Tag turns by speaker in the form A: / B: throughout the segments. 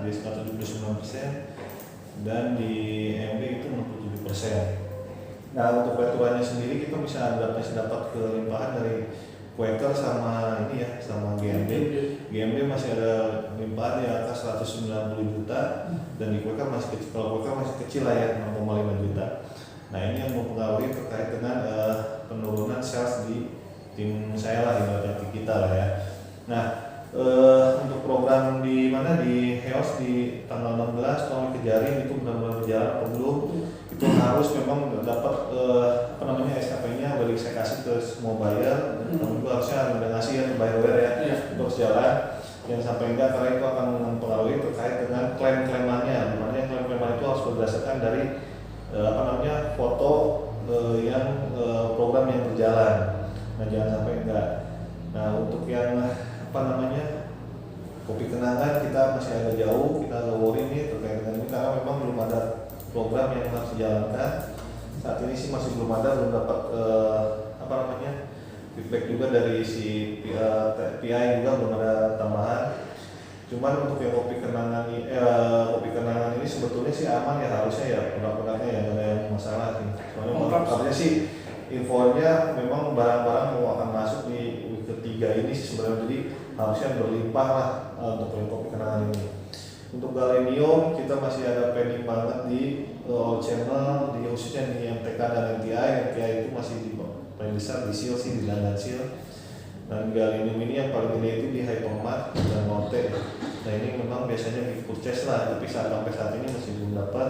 A: di SK 79%, dan di MB itu 67%. Nah, untuk aturannya sendiri kita masih dapat kelimpahan dari Quaker sama ini ya, sama GMB. GMB masih ada limpahan di atas 190 juta, dan di Quaker masih kecil. Kalau Quaker masih kecil lah ya, 0,5 juta. Nah, ini yang mempengaruhi terkait dengan penurunan sales di tim saya lah, di kita lah ya. Nah, untuk program di mana di HEOS di tanggal 16 tolong kejarin itu benar-benar berjalan atau belum. Itu harus memang dapat SKP-nya balik saya kasih ke semua buyer. Namun juga harusnya ada ngasih ya ke buyer ya, untuk jalan. Yang sampai enggak, karena itu akan mempengaruhi terkait dengan klaim-klaimannya. Dimana klaim-klaiman itu harus berdasarkan dari foto yang program yang berjalan. Nah, jangan sampai enggak. Nah, untuk yang kopi kenangan kita masih agak jauh, kita agak worry nih terkait dengan ini karena memang belum ada program yang harus dijalankan. Saat ini sih masih belum dapat feedback juga dari si PI juga belum ada tambahan. Cuman untuk yang kopi kenangan ini sebetulnya sih aman ya, harusnya ya produk-produknya ya nggak ada yang masalah sih. Soalnya katanya sih infonya memang barang-barang mau akan masuk di week ketiga ini sih sebenarnya, jadi harusnya berlimpah lah untuk yang kopi kenangan ini. Untuk galenium kita masih ada pending banget di all channel, di khususnya di MTK dan MTI. MTI itu masih di paling besar di seal sih, di London seal. Dan galenium ini yang paling gede itu di Hypermart dan Lotte. Nah, ini memang biasanya di purchase lah, tapi sampai saat ini masih belum dapat.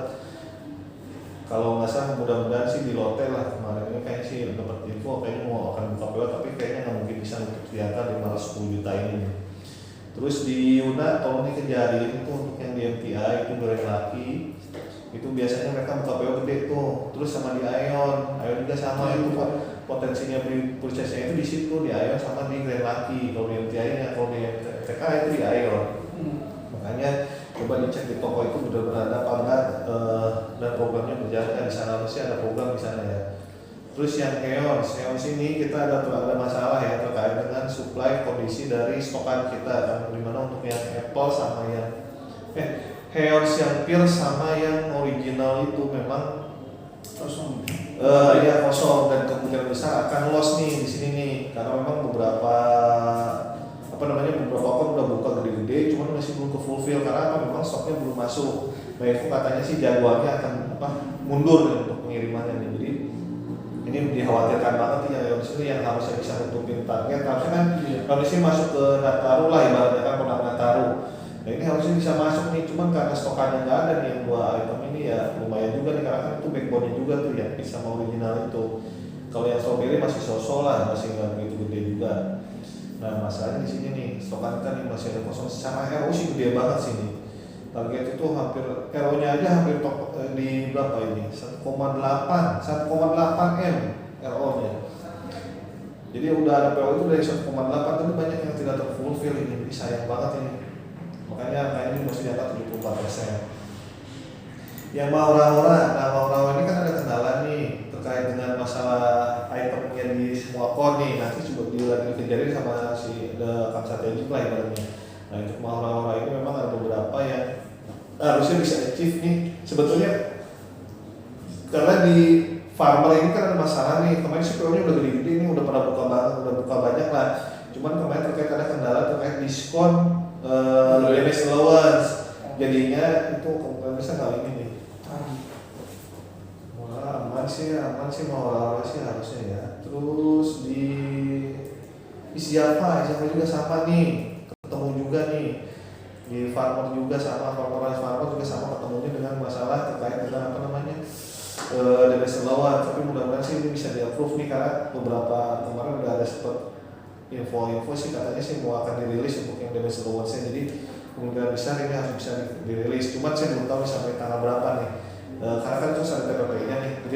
A: Kalau nggak salah mudah-mudahan sih di Lotte lah, kemarin ini kayaknya sih dapat info kayaknya mau akan buka PO, tapi kayaknya nggak mungkin bisa untuk kelihatan 510 juta ini. Terus di Yuna tolong dikejarin itu untuk yang di MTI itu goreng laki, itu biasanya mereka buka PO gede tuh. Terus sama di Ion juga sama itu potensinya purchase-nya itu di situ di Ion sama di Grand Laki. Kalau di MTI kalau di MTK itu di Ion. Makanya coba dicek di toko itu benar-benar ada apa enggak dan programnya berjalan. Di sana pasti ada program di sana ya. Terus yang HEOS ini kita ada masalah ya terkait dengan supply kondisi dari stokan kita, dimana untuk yang Apple sama yang HEOS yang pure sama yang original itu memang kosong. Kosong, dan kemungkinan besar akan loss nih di sini nih, karena memang beberapa akun udah buka gede-gede, cuman masih belum ke fulfill karena memang stoknya belum masuk. Nah, itu katanya sih jadwalnya akan mundur nih untuk pengirimannya nih. Jadi ini dikhawatirkan banget nih yang di sini yang harusnya bisa nutupin target. Harusnya kan kondisi masuk ke Nataru lah, ibaratnya kan produk Nataru. Nah, ini harusnya bisa masuk nih, cuman karena stokannya nggak ada nih yang 2 item ini ya lumayan juga nih, karena kan itu backbone-nya juga tuh ya, sama original itu. Kalau yang strawberry masih sosok lah, masih nggak begitu gede juga. Nah, masalahnya di sini nih, stokan kita nih masih ada kosong. Secara RO sih gede banget sih nih. Target itu hampir RO-nya aja hampir di berapa ini? 1,8 M RO-nya. Jadi udah ada PO itu dari 1,8, tapi banyak yang tidak terfulfill ini. Jadi sayang banget ini. Makanya ini mesti diangkat 74%. Yang Maura ini kan ada kendala nih terkait dengan masalah itemnya di semua akun nih. Nanti coba lagi dikejarin sama si Kang Satya juga ibaratnya. Nah, untuk Maura ini memang ada beberapa yang harusnya bisa achieve nih. Sebetulnya karena di farmer ini kan ada masalah nih. Kemarin sih PO-nya udah gede-gede nih, udah buka banyak lah. Cuman kemarin terkait ada kendala terkait diskon damage allowance. Jadinya itu kemungkinan bisa kali ini nih. Aman sih mau sih harusnya ya. Terus di Java juga sama nih, ketemu juga nih di farmer juga sama, farmer juga sama ketemunya dengan masalah terkait dengan damage allowance. Tapi mudah-mudahan sih ini bisa di-approve nih, karena beberapa kemarin udah ada sempat info sih katanya sih mau akan dirilis untuk yang damage allowance-nya. Jadi kemungkinan besar ini harus bisa dirilis. Cuma saya belum tahu sampai tanggal berapa nih. Karena kan terus ada TPP-nya nih. Jadi